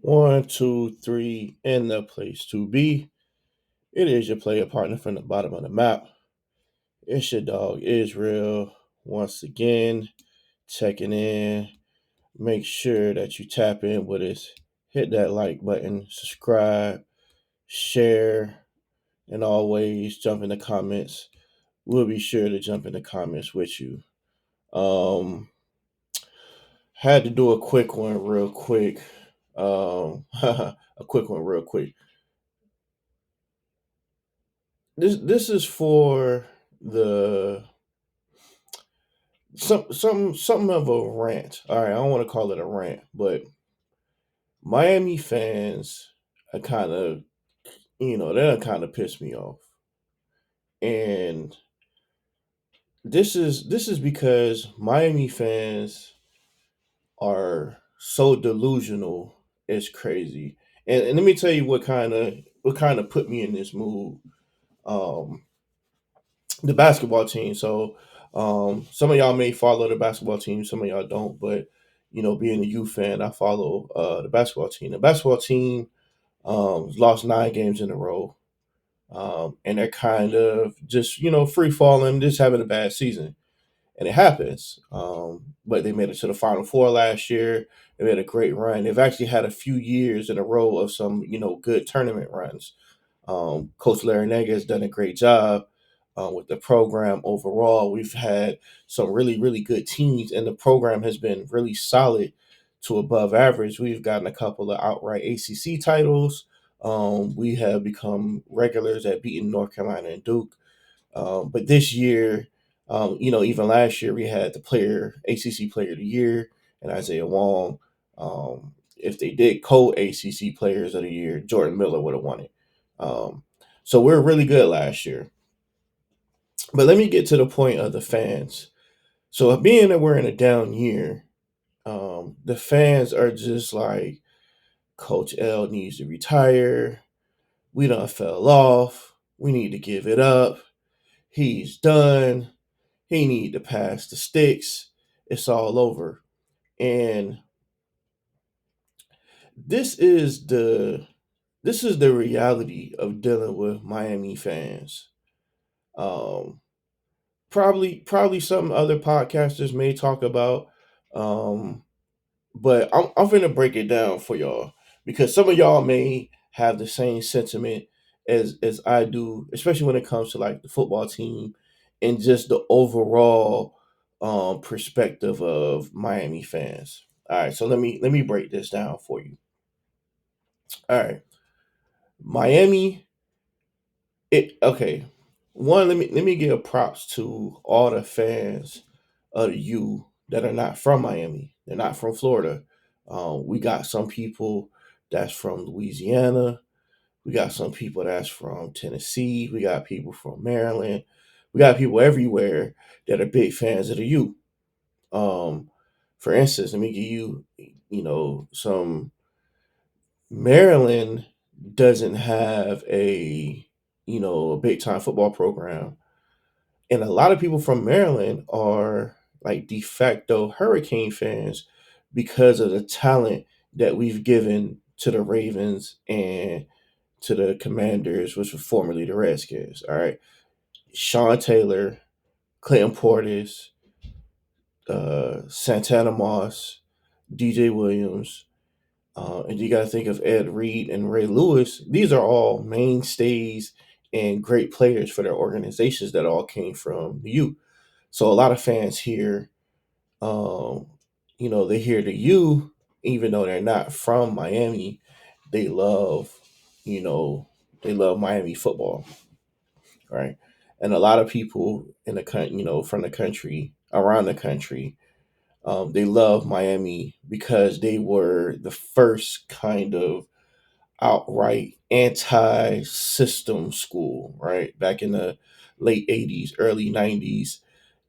One, two, three, in the place to be. It is your player partner from the bottom of the map. It's your dog Israel once again checking in. Make sure that you tap in with us. Hit that like button, subscribe, share, and always jump in the comments. We'll be sure to jump in the comments with you. Um, had to do a quick one real quick. A quick one real quick. This is for the something of a rant. All right, I don't want to call it a rant, but Miami fans are kind of they're kind of pissed me off, and this is because Miami fans are so delusional. It's crazy, and let me tell you what kind of put me in this mood. Um, the basketball team. So some of y'all may follow the basketball team, some of y'all don't. But being a U fan, I follow the basketball team. The basketball team lost 9 games in a row, and they're kind of just free falling, just having a bad season, and it happens. But they made it to the Final Four last year. They made a great run. They've actually had a few years in a row of some good tournament runs. Coach Larinaga has done a great job with the program overall. We've had some really, really good teams, and the program has been really solid to above average. We've gotten a couple of outright ACC titles. We have become regulars at beating North Carolina and Duke. But this year, even last year, we had the ACC Player of the Year, and Isaiah Wong. If they did co-ACC Players of the Year, Jordan Miller would have won it. Um, so we're really good last year. But let me get to the point of the fans. So being that we're in a down year, the fans are just like, Coach L needs to retire. We done fell off. We need to give it up. He's done. He need to pass the sticks. It's all over. And this is the this is the reality of dealing with Miami fans. Um, probably some other podcasters may talk about, um, but I'm gonna break it down for y'all because some of y'all may have the same sentiment as I do, especially when it comes to like the football team and just the overall perspective of Miami fans. All right, so let me break this down for you. All right, Miami. Okay. One, let me give props to all the fans of the U that are not from Miami. They're not from Florida. We got some people that's from Louisiana. We got some people that's from Tennessee. We got people from Maryland. We got people everywhere that are big fans of the U. Um, for instance, let me give you, some. Maryland doesn't have a big time football program, and a lot of people from Maryland are like de facto Hurricane fans because of the talent that we've given to the Ravens and to the Commanders, which were formerly the Redskins. All right, Sean Taylor, Clinton Portis, Santana Moss, DJ Williams, and you got to think of Ed Reed and Ray Lewis. These are all mainstays and great players for their organizations that all came from the U. So a lot of fans here, um, they hear the U, even though they're not from Miami. They love, you know, they love Miami football, right? And a lot of people in the country, from the country, around the country, they love Miami because they were the first kind of outright anti-system school, right? Back in the late 80s, early 90s,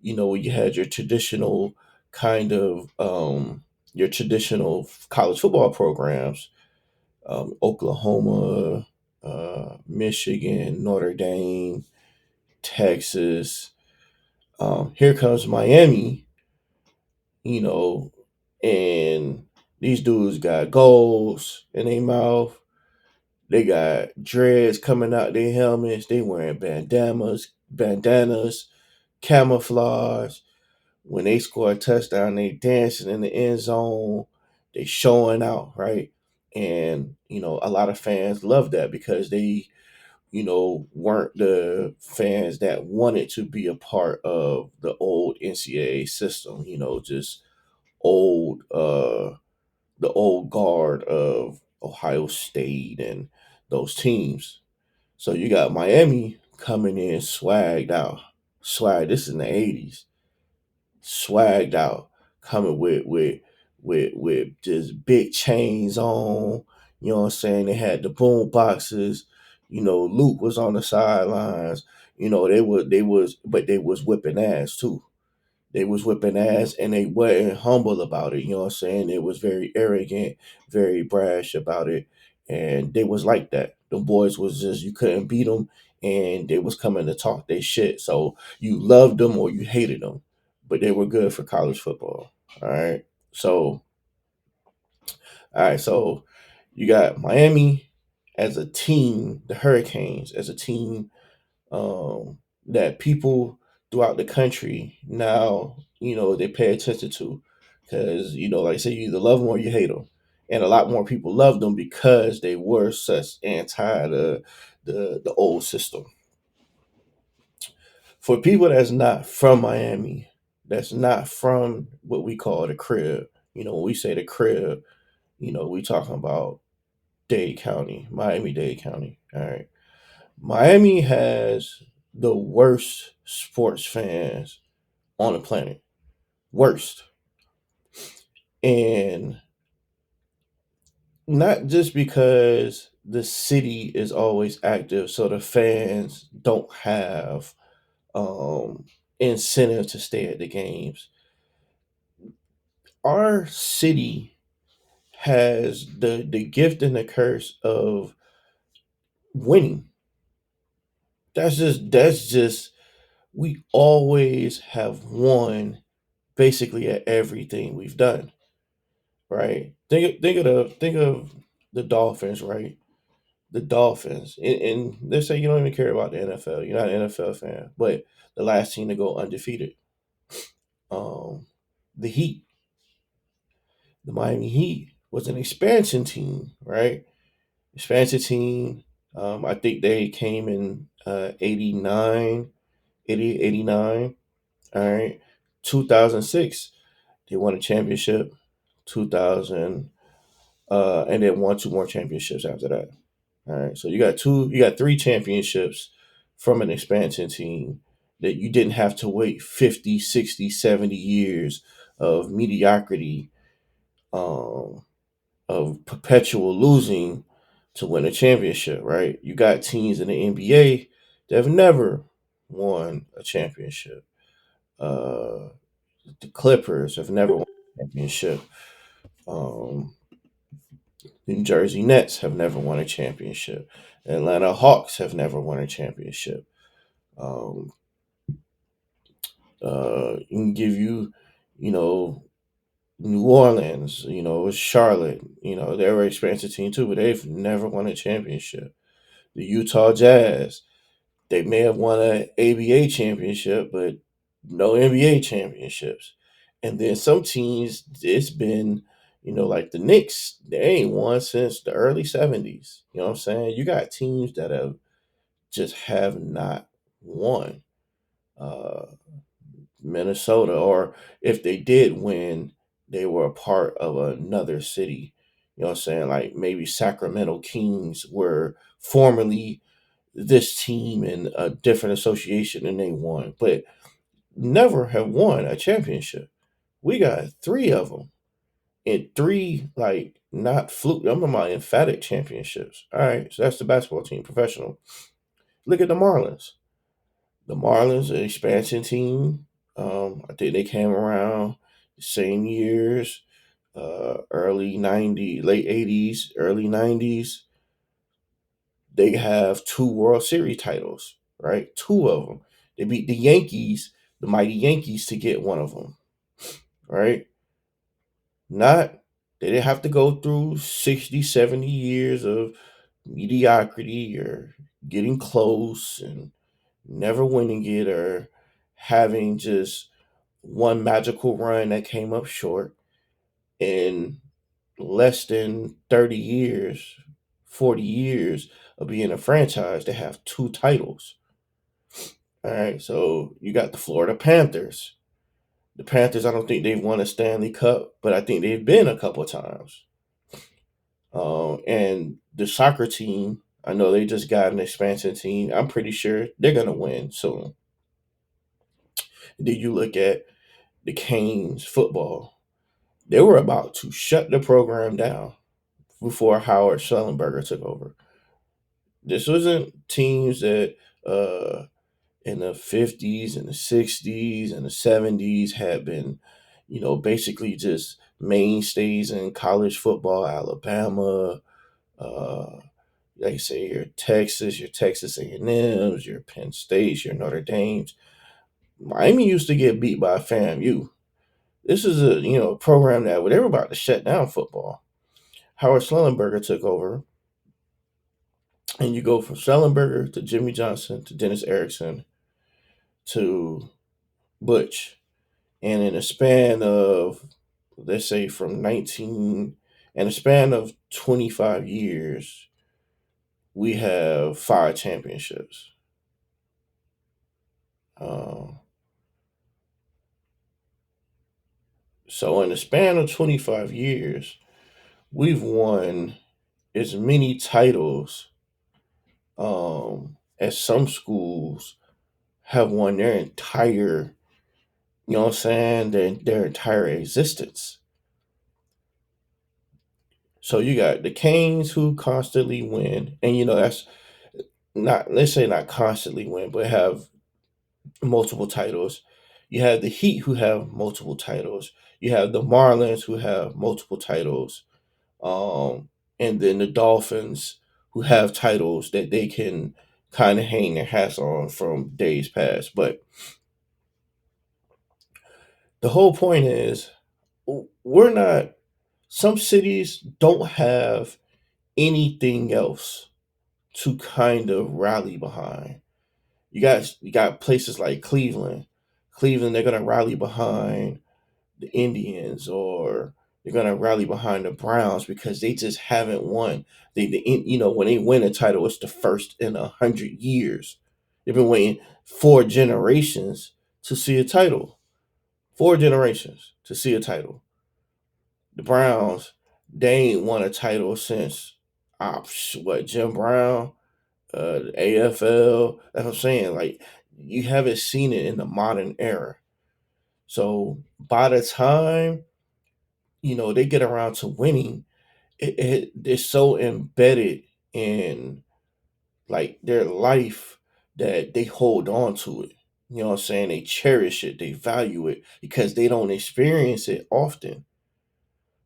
you had your traditional kind of your traditional college football programs, Oklahoma, Michigan, Notre Dame, Texas. Here comes Miami, you know, and These dudes got goals in their mouth. They got dreads coming out their helmets. They wearing bandanas, camouflage. When they score a touchdown, they dancing in the end zone. They showing out, right? And a lot of fans love that because they weren't the fans that wanted to be a part of the old NCAA system. Just old, the old guard of Ohio State and those teams. So you got Miami coming in swagged out. Swag. This is in the '80s. Swagged out, coming with just big chains on. You know what I'm saying? They had the boom boxes. Luke was on the sidelines. But they was whipping ass too. They was whipping ass and they wasn't humble about it. You know what I'm saying? They was very arrogant, very brash about it. And they was like that. The boys was just, you couldn't beat them and they was coming to talk their shit. So you loved them or you hated them, but they were good for college football. All right. So, all right. So you got Miami as a team, the Hurricanes as a team, that people throughout the country now, they pay attention to, because like I say, you either love them or you hate them, and a lot more people love them because they were such anti the old system. For people that's not from Miami, that's not from what we call the crib, when we say the crib, we talking about Dade County, Miami Dade County. All right. Miami has the worst sports fans on the planet. Worst. And not just because the city is always active, so the fans don't have um, incentive to stay at the games. Our city has the gift and the curse of winning. That's just we always have won basically at everything we've done, right? Think of the Dolphins, right? The Dolphins, and let's say you don't even care about the NFL. You're not an NFL fan, but the last team to go undefeated, um, the Heat, the Miami Heat was an expansion team, right? Expansion team. I think they came in 89, 80, 89. All right. 2006, they won a championship. 2000, and then won two more championships after that. All right. So you got three championships from an expansion team that you didn't have to wait 50, 60, 70 years of mediocrity, um, of perpetual losing to win a championship, right? You got teams in the NBA that have never won a championship. Uh, the Clippers have never won a championship. Um, the New Jersey Nets have never won a championship. Atlanta Hawks have never won a championship. Um, you can give you know, New Orleans, Charlotte, they're an expansion team too, but they've never won a championship. The Utah Jazz, they may have won an ABA championship, but no NBA championships. And then some teams, it's been, like the Knicks, they ain't won since the early '70s. You know what I'm saying? You got teams that have not won. Uh, Minnesota, or if they did win, they were a part of another city. You know what I'm saying? Like maybe Sacramento Kings were formerly this team in a different association and they won, but never have won a championship. We got three of them, and three like not fluke. I'm talking about emphatic championships. All right, so that's the basketball team, professional. Look at the Marlins. The Marlins, an expansion team. I think they came around the same years, early '90s, late '80s, early '90s. They have two World Series titles, right? Two of them. They beat the Yankees, the mighty Yankees, to get one of them, right? Not. They didn't have to go through 60, 70 years of mediocrity or getting close and never winning it or having just one magical run that came up short in less than 30 years, 40 years of being a franchise to have two titles. All right, so you got the Florida Panthers. The Panthers, I don't think they've won a Stanley Cup, but I think they've been a couple of times. And the soccer team, I know they just got an expansion team. I'm pretty sure they're gonna win soon. Then you look at the Canes football. They were about to shut the program down before Howard Schellenberger took over. This wasn't teams that in the 50s and the 60s and the 70s had been, basically just mainstays in college football. Alabama, uh, like I say, your Texas A&Ms, your Penn States, your Notre Dames. Miami used to get beat by FAMU. This is a program that they were about to shut down football. Howard Schellenberger took over, and you go from Schellenberger to Jimmy Johnson to Dennis Erickson to Butch, and in a span of, let's say, from 19 in a span of 25 years, we have five championships. Um, so in a span of 25 years, we've won as many titles as some schools have won their entire, their entire existence. So you got the Canes who constantly win, and that's not, let's say, not constantly win, but have multiple titles. You have the Heat who have multiple titles. You have the Marlins who have multiple titles. And then the Dolphins who have titles that they can kind of hang their hats on from days past. But the whole point is, we're not, some cities don't have anything else to kind of rally behind. You got places like Cleveland. Cleveland, they're gonna rally behind the Indians, or they're gonna rally behind the Browns because they just haven't won. When they win a title, it's the first in 100 years. They've been waiting 4 generations to see a title. 4 generations to see a title. The Browns, they ain't won a title since what, Jim Brown, the AFL. That's what I'm saying. Like, you haven't seen it in the modern era. So by the time they get around to winning, it's so embedded in like their life that they hold on to it. You know what I'm saying? They cherish it, they value it because they don't experience it often.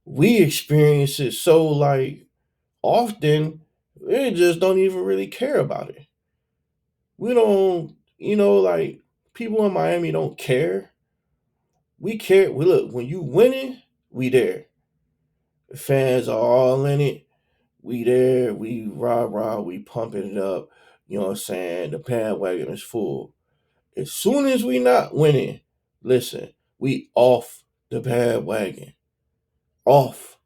We experience it so like often, we just don't even really care about it. We don't, like, people in Miami don't care. We care. We look, when you winning, we there. The fans are all in it. We there. We rah, we pumping it up. You know what I'm saying? The bandwagon is full. As soon as we not winning, listen, we off the bandwagon. Off.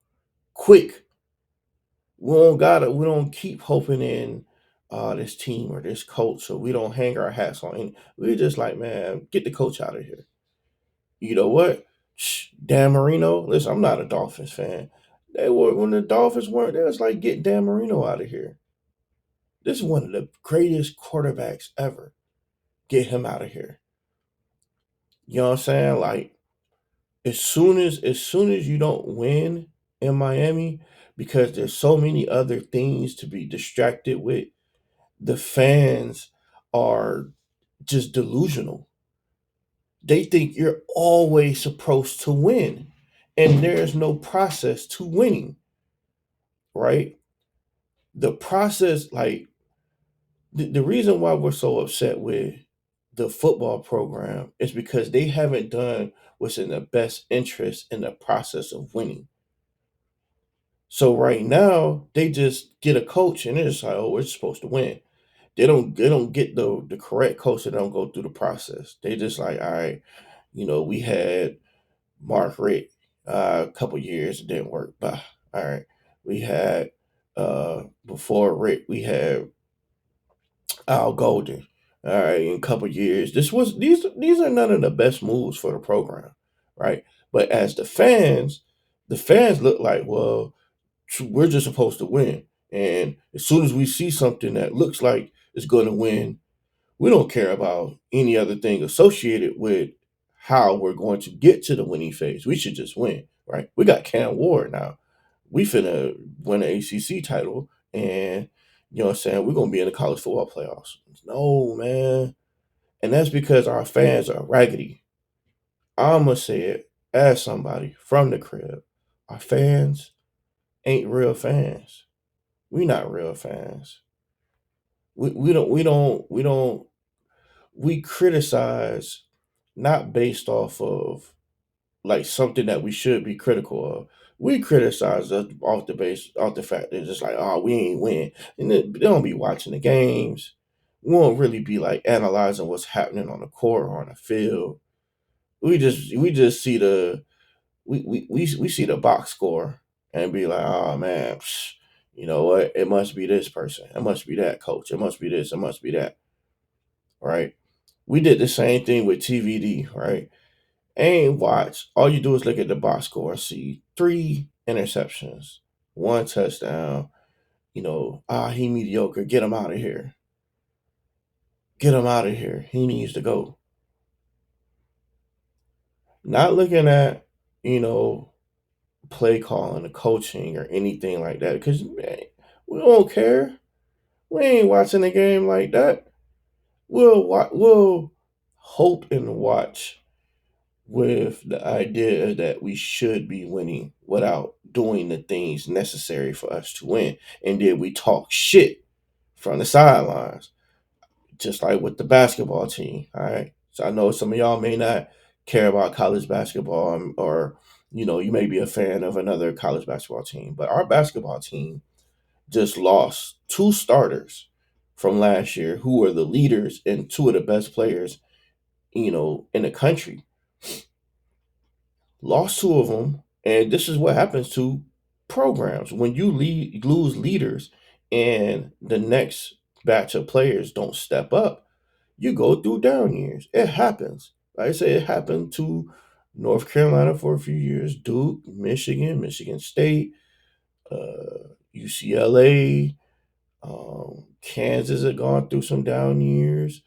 Quick. We don't keep hoping in this team or this coach, so we don't hang our hats on any. We're just like, man, get the coach out of here. You know what? Dan Marino. Listen, I'm not a Dolphins fan. They were, when the Dolphins weren't, they was like, get Dan Marino out of here. This is one of the greatest quarterbacks ever. Get him out of here. You know what I'm saying? Like, as soon as you don't win in Miami, because there's so many other things to be distracted with, the fans are just delusional. They think you're always supposed to win, and there's no process to winning, right? The process, like, the reason why we're so upset with the football program is because they haven't done what's in the best interest in the process of winning. So right now, they just get a coach and they're just like, oh, we're supposed to win. They don't get the correct coach. They don't go through the process. They just like, all right, we had Mark Richt a couple years, it didn't work. Bah, all right. We had before Rick, we had Al Golden. All right, in a couple years. These are none of the best moves for the program, right? But as the fans look like, well, we're just supposed to win. And as soon as we see something that looks like it's going to win, we don't care about any other thing associated with how we're going to get to the winning phase. We should just win, right? We got Cam Ward now. We finna win an ACC title, and you know what I'm saying? We're gonna be in the college football playoffs. No, man. And that's because our fans are raggedy. I'ma say it as somebody from the crib. Our fans ain't real fans. We not real fans. We criticize not based off of like something that we should be critical of. We criticize us off the fact that it's just like, oh, we ain't win. And they don't be watching the games. We won't really be like analyzing what's happening on the court or on the field. We just see we see the box score and be like, oh man, you know what? It must be this person. It must be that coach. It must be this. It must be that. Right? We did the same thing with TVD, right? Ain't watch. All you do is look at the box score and see three interceptions, one touchdown. He mediocre. Get him out of here. Get him out of here. He needs to go. Not looking at, you know, play calling, the coaching, or anything like that. Because we don't care. We ain't watching the game like that. We'll hope and watch with the idea that we should be winning without doing the things necessary for us to win. And then we talk shit from the sidelines, just like with the basketball team. All right. So I know some of y'all may not care about college basketball, or, you may be a fan of another college basketball team, but our basketball team just lost two starters from last year who were the leaders and two of the best players, in the country. Lost two of them, and this is what happens to programs when you lose leaders and the next batch of players don't step up. You go through down years. It happens. Like I say, it happened to North Carolina for a few years, Duke, Michigan, Michigan State, UCLA, Kansas had gone through some down years.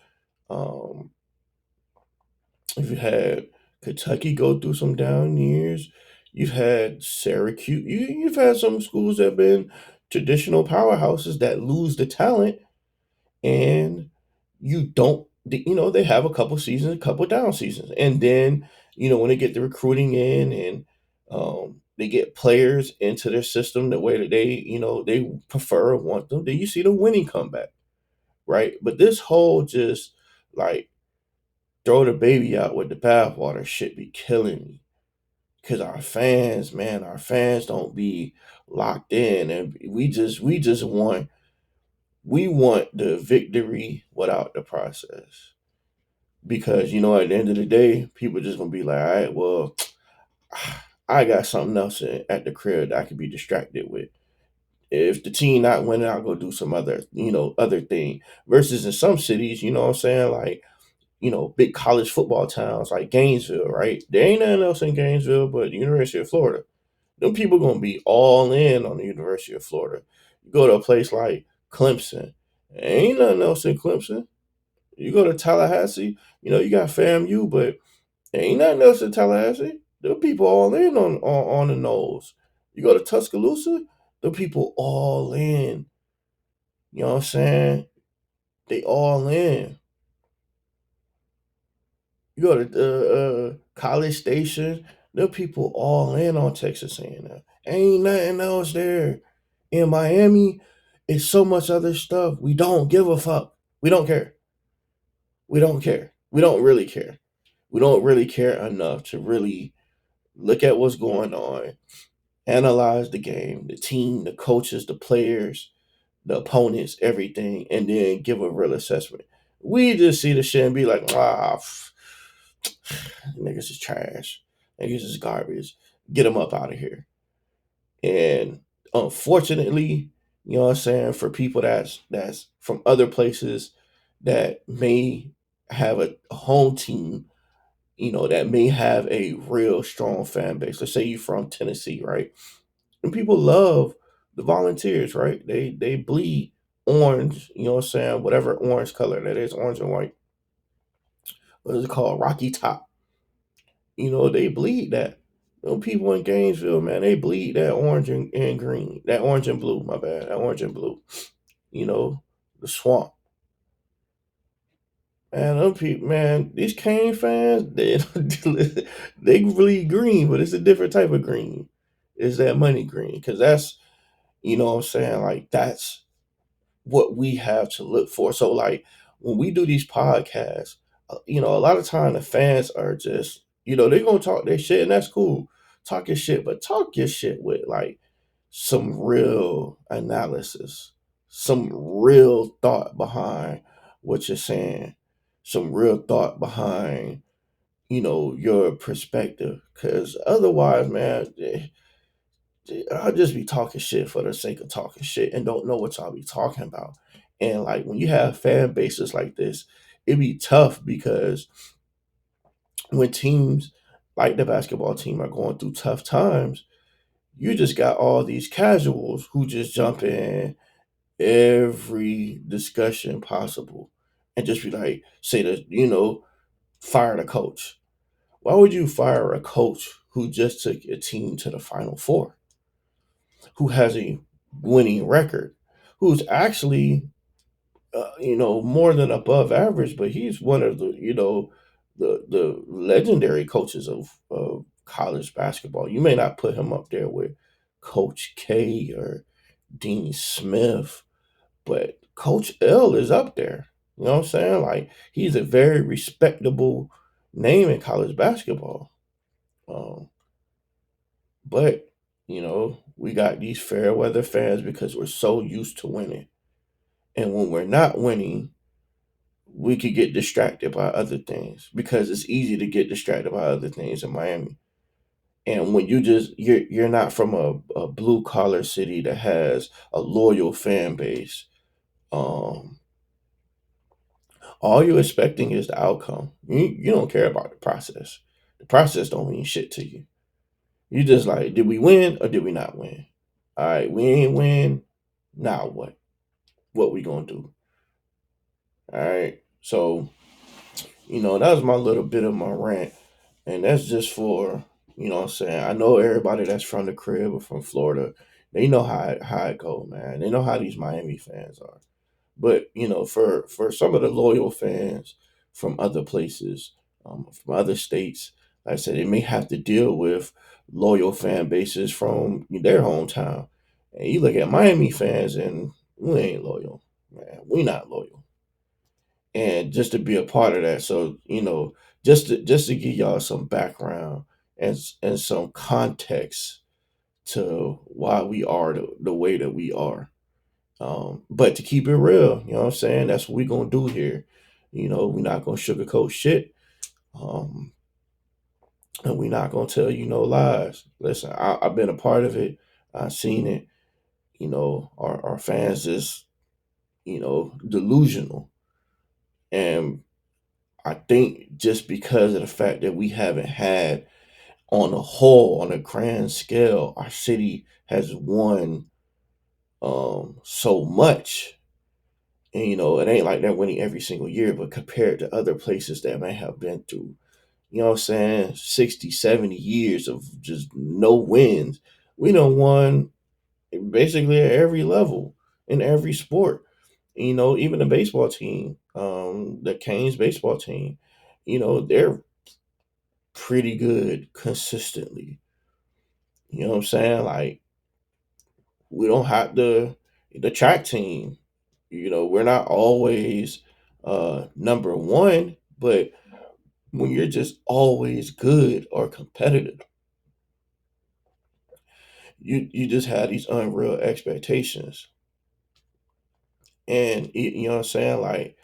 Um, If you had Kentucky go through some down years, you've had Syracuse. You've had some schools that have been traditional powerhouses that lose the talent, and you don't. They have a couple seasons, a couple down seasons, and then when they get the recruiting in and they get players into their system the way that they prefer and want them, then you see the winning comeback, right? But this whole just like throw the baby out with the bathwater shit be killing me. Cause our fans, man, our fans don't be locked in, and we want the victory without the process. Because at the end of the day, people just gonna be like, all right, well, I got something else at the crib that I could be distracted with. If the team not winning, I'll go do some other thing. Versus in some cities, you know what I'm saying, like big college football towns like Gainesville, right? There ain't nothing else in Gainesville but the University of Florida. Them people gonna be all in on the University of Florida. You go to a place like Clemson, ain't nothing else in Clemson. You go to Tallahassee, you got FAMU, but ain't nothing else in Tallahassee. Them people all in on the nose. You go to Tuscaloosa, the people all in. You know what I'm saying? They all in. You go to College Station, the people all in on Texas A&M. Ain't nothing else there. In Miami, it's so much other stuff. We don't give a fuck. We don't care. We don't care. We don't really care. We don't really care enough to really look at what's going on analyze the game, the team, the coaches, the players, the opponents, everything, and then give a real assessment. We just see the shit and be like, niggas is trash. Niggas is garbage. Get them up out of here. And unfortunately, you know what I'm saying, for people that's from other places that may have a home team, that may have a real strong fan base. Let's say you're from Tennessee, right? And people love the Volunteers, right? They bleed orange, you know what I'm saying, whatever orange color that is, orange and white. What is it called? Rocky Top. They bleed that. People in Gainesville, man, they bleed that orange and green, that orange and blue. My bad, that orange and blue. You know, the swamp. Man, them people, man, these Cane fans, they bleed green, but it's a different type of green. It's that money green, because that's, what I'm saying, like that's what we have to look for. So, like, when we do these podcasts, a lot of time the fans are just, they're gonna talk their shit, and that's cool. Talk your shit, but talk your shit with like some real analysis, some real thought behind what you're saying, some real thought behind, your perspective. Because otherwise, man, I'll just be talking shit for the sake of talking shit and don't know what y'all be talking about. And like when you have fan bases like this, it be tough because when teams like the basketball team are going through tough times, you just got all these casuals who just jump in every discussion possible and just be like, say that, fire the coach. Why would you fire a coach who just took a team to the Final Four, who has a winning record, who's actually, more than above average, but he's one of the, the legendary coaches of college basketball. You may not put him up there with Coach K or Dean Smith, but Coach L is up there. You know what I'm saying? Like he's a very respectable name in college basketball. Um, but we got these fair weather fans because we're so used to winning, and when we're not winning, we could get distracted by other things because it's easy to get distracted by other things in Miami. And when you're not from a blue collar city that has a loyal fan base, um, all you're expecting is the outcome. You don't care about the process. The process don't mean shit to you. You just like, did we win or did we not win? All right, we ain't win. Now what? What we gonna do? All right. So, that was my little bit of my rant. And that's just for, what I'm saying. I know everybody that's from the crib or from Florida, they know how it go, man. They know how these Miami fans are. But for some of the loyal fans from other places, from other states, like I said, they may have to deal with loyal fan bases from their hometown. And you look at Miami fans, and we ain't loyal, man. We not loyal. And just to be a part of that, so just to give y'all some background and some context to why we are the way that we are. But to keep it real, you know what I'm saying? That's what we're gonna do here. We're not gonna sugarcoat shit. Um, and we're not gonna tell you no lies. Listen, I've been a part of it. I've seen it. Our fans is, delusional. And I think just because of the fact that we haven't had on a whole, on a grand scale, our city has won so much. And it ain't like they're winning every single year, but compared to other places that may have been through, 60, 70 years of just no wins, we done won basically at every level in every sport. Even the baseball team, the Canes baseball team, they're pretty good consistently. You know what I'm saying? Like we don't have the track team. We're not always number one, but when you're just always good or competitive, you just have these unreal expectations, and you know what I'm saying. Like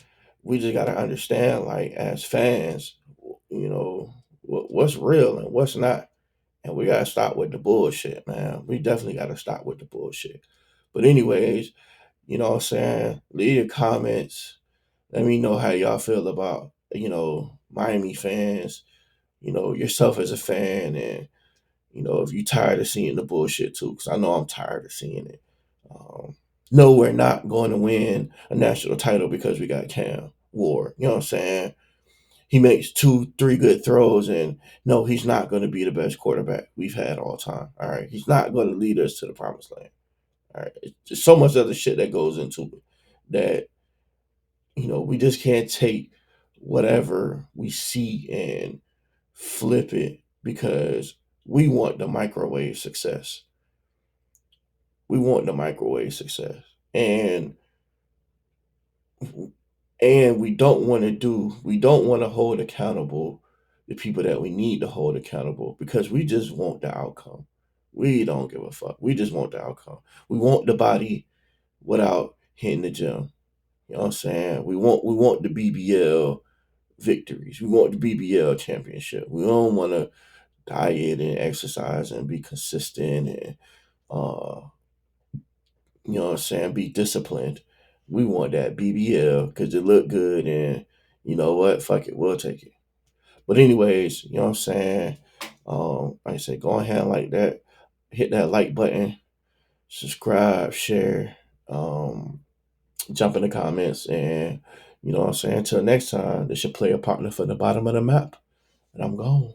we just gotta understand, like as fans, what's real and what's not, and we gotta stop with the bullshit, man. We definitely gotta stop with the bullshit. But anyways, you know what I'm saying. Leave your comments. Let me know how y'all feel about Miami fans. Yourself as a fan, and if you're tired of seeing the bullshit too, because I know I'm tired of seeing it. Um, no, we're not going to win a national title because we got Cam Ward. You know what I'm saying? He makes two, three good throws, and no, he's not going to be the best quarterback we've had all time. All right, he's not going to lead us to the promised land. All right, it's just so much other shit that goes into it that we just can't take whatever we see and flip it because we want the microwave success. We want the microwave success. And we don't want to hold accountable the people that we need to hold accountable because we just want the outcome. We don't give a fuck. We just want the outcome. We want the body without hitting the gym. You know what I'm saying? We want the BBL victories. We want the BBL championship. We don't want to diet and exercise and be consistent and uh you know what I'm saying, be disciplined. We want that BBL because it look good, and you know what? Fuck it, we'll take it. But anyways, you know what I'm saying? Like I said, go ahead like that. Hit that like button, subscribe, share, um, jump in the comments, and you know what I'm saying? Until next time, this should play a partner for the bottom of the map. And I'm gone.